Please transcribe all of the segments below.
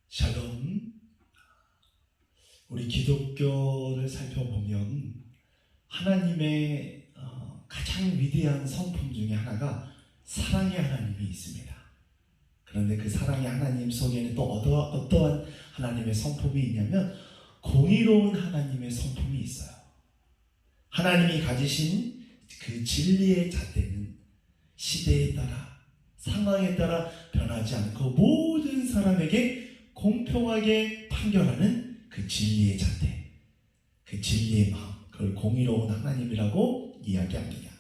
샬롬. 우리 기독교를 살펴보면 하나님의 가장 위대한 성품 중에 하나가 사랑의 하나님이 있습니다. 그런데 그 사랑의 하나님 속에는 또 어떠한 하나님의 성품이 있냐면 공의로운 하나님의 성품이 있어요. 하나님이 가지신 그 진리의 잣대는 시대에 따라 상황에 따라 변하지 않고 모든 사람에게 공평하게 판결하는 그 진리의 잣대, 그 진리의 마음, 그걸 공의로운 하나님이라고 이야기합니다.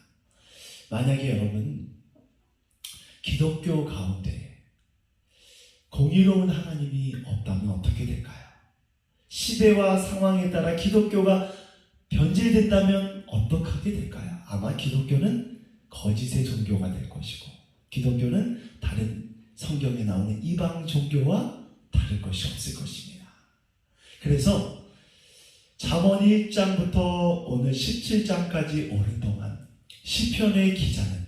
만약에 여러분 기독교 가운데 공의로운 하나님이 없다면 어떻게 될까요? 시대와 상황에 따라 기독교가 변질된다면 어떻게 될까요? 아마 기독교는 거짓의 종교가 될 것이고 기독교는 다른 성경에 나오는 이방 종교와 다를 것이 없을 것입니다. 그래서 잠언 1장부터 오늘 17장까지 오랫동안 시편의 기자는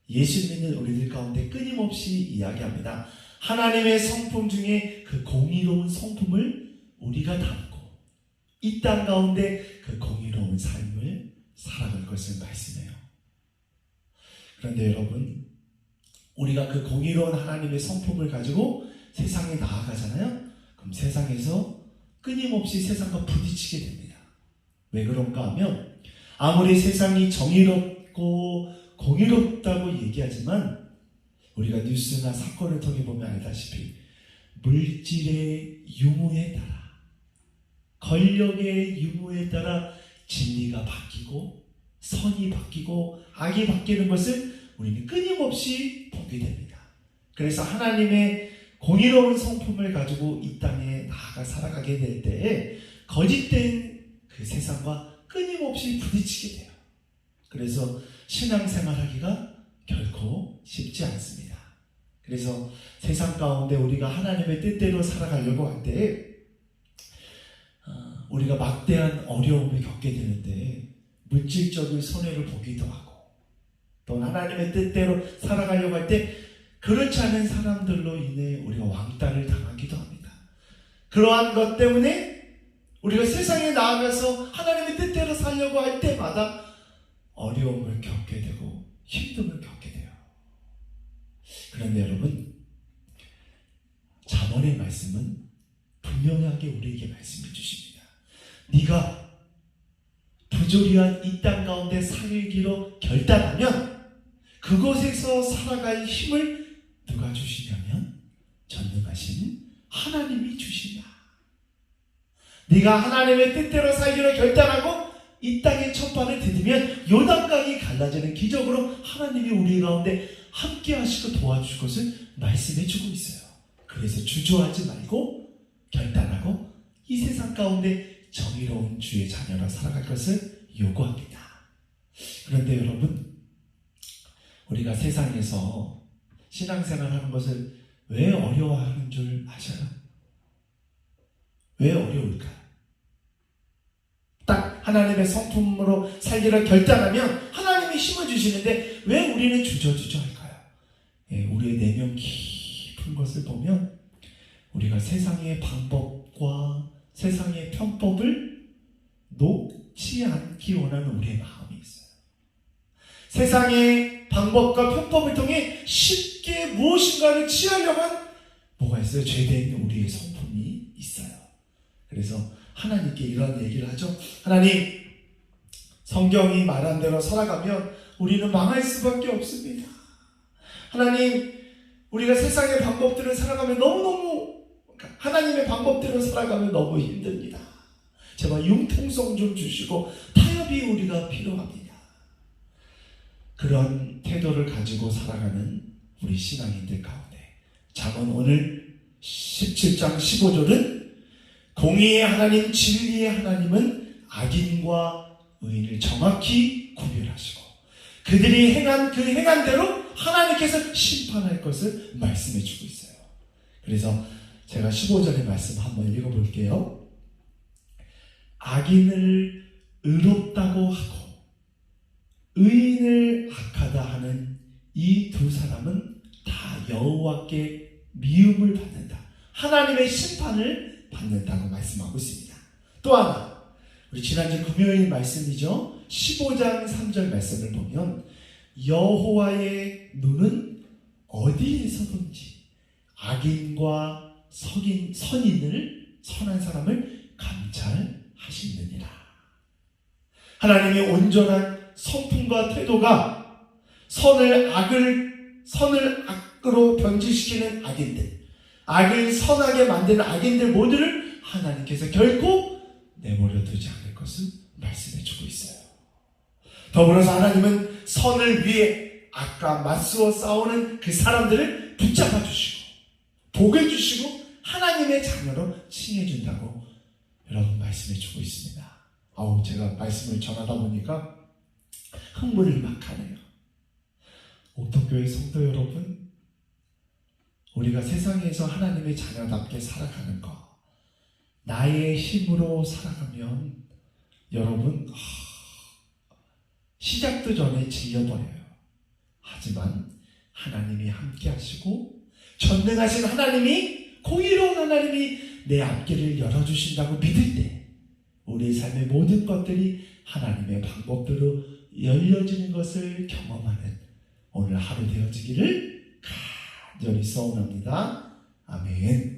예수 믿는 우리들 가운데 끊임없이 이야기합니다. 하나님의 성품 중에 그 공의로운 성품을 우리가 담고 이 땅 가운데 그 공의로운 삶을 살아갈 것을 말씀해요. 그런데 여러분, 우리가 그 공의로운 하나님의 성품을 가지고 세상에 나아가잖아요. 그럼 세상에서 끊임없이 세상과 부딪히게 됩니다. 왜 그런가 하면 아무리 세상이 정의롭고 공의롭다고 얘기하지만 우리가 뉴스나 사건을 통해 보면 알다시피 물질의 유무에 따라 권력의 유무에 따라 진리가 바뀌고 선이 바뀌고 악이 바뀌는 것을 우리는 끊임없이 보게 됩니다. 그래서 하나님의 공의로운 성품을 가지고 이 땅에 나아가 살아가게 될 때에 거짓된 그 세상과 끊임없이 부딪히게 돼요. 그래서 신앙생활하기가 결코 쉽지 않습니다. 그래서 세상 가운데 우리가 하나님의 뜻대로 살아가려고 할 때에 우리가 막대한 어려움을 겪게 되는데 물질적인 손해를 보기도 하고 또 하나님의 뜻대로 살아가려고 할 때 그렇지 않은 사람들로 인해 우리가 왕따를 당하기도 합니다. 그러한 것 때문에 우리가 세상에 나아가서 하나님의 뜻대로 살려고 할 때마다 어려움을 겪게 되고 힘듦을 겪게 돼요. 그런데 여러분, 잠언의 말씀은 분명하게 우리에게 말씀해 주십니다. 네가 부조리한 이 땅 가운데 살기로 결단하면 그곳에서 살아갈 힘을 누가 주시냐면 전능하신 하나님이 주시냐. 네가 하나님의 뜻대로 살기로 결단하고 이 땅의 첫 발을 디디면 요단강이 갈라지는 기적으로 하나님이 우리 가운데 함께 하시고 도와줄 것을 말씀해 주고 있어요. 그래서 주저하지 말고 결단하고 이 세상 가운데 정의로운 주의 자녀로 살아갈 것을 요구합니다. 그런데 여러분, 우리가 세상에서 신앙생활하는 것을 왜 어려워하는 줄 아셔요? 왜 어려울까요? 딱 하나님의 성품으로 살기를 결단하면 하나님이 힘을 주시는데 왜 우리는 주저주저 할까요? 우리의 내면 깊은 것을 보면 우리가 세상의 방법과 세상의 편법을 놓지 않기 원하는 우리의 마음이 있어요. 세상의 방법과 편법을 통해 쉽게 무엇인가를 취하려고 한 뭐가 있어요? 죄된 우리의 성품이 있어요. 그래서 하나님께 이런 얘기를 하죠. 하나님, 성경이 말한 대로 살아가면 우리는 망할 수밖에 없습니다. 하나님, 우리가 세상의 방법대로 살아가면 너무너무 하나님의 방법대로 살아가면 너무 힘듭니다. 제발 융통성 좀 주시고 타협이 우리가 필요합니다. 그런 태도를 가지고 살아가는 우리 신앙인들 가운데 잠언 오늘 17장 15절은 공의의 하나님, 진리의 하나님은 악인과 의인을 정확히 구별하시고 그들이 행한 그 행한대로 하나님께서 심판할 것을 말씀해 주고 있어요. 그래서 제가 15절의 말씀 한번 읽어볼게요. 악인을 의롭다고 하고 의인을 악하다 하는 이 두 사람은 다 여호와께 미움을 받는다. 하나님의 심판을 받는다고 말씀하고 있습니다. 또 하나, 우리 지난주 금요일 말씀이죠. 15장 3절 말씀을 보면 여호와의 눈은 어디에서든지 악인과 선인을 선한 사람을 감찰하시느니라. 하나님의 온전한 성품과 태도가 선을 악으로 변질시키는 악인들, 악을 선하게 만드는 악인들 모두를 하나님께서 결코 내버려 두지 않을 것을 말씀해 주고 있어요. 더불어서 하나님은 선을 위해 악과 맞서 싸우는 그 사람들을 붙잡아 주시고 복을 주시고 하나님의 자녀로 칭해 준다고 여러분 말씀해 주고 있습니다. 제가 말씀을 전하다 보니까 흥분을 막 하네요. 옥토교회 성도 여러분, 우리가 세상에서 하나님의 자녀답게 살아가는 것, 나의 힘으로 살아가면 여러분 시작도 전에 질려버려요. 하지만 하나님이 함께 하시고 전능하신 하나님이, 공의로운 하나님이 내 앞길을 열어주신다고 믿을 때 우리의 삶의 모든 것들이 하나님의 방법대로 열려지는 것을 경험하는 오늘 하루 되어지기를 간절히 소원합니다. 아멘.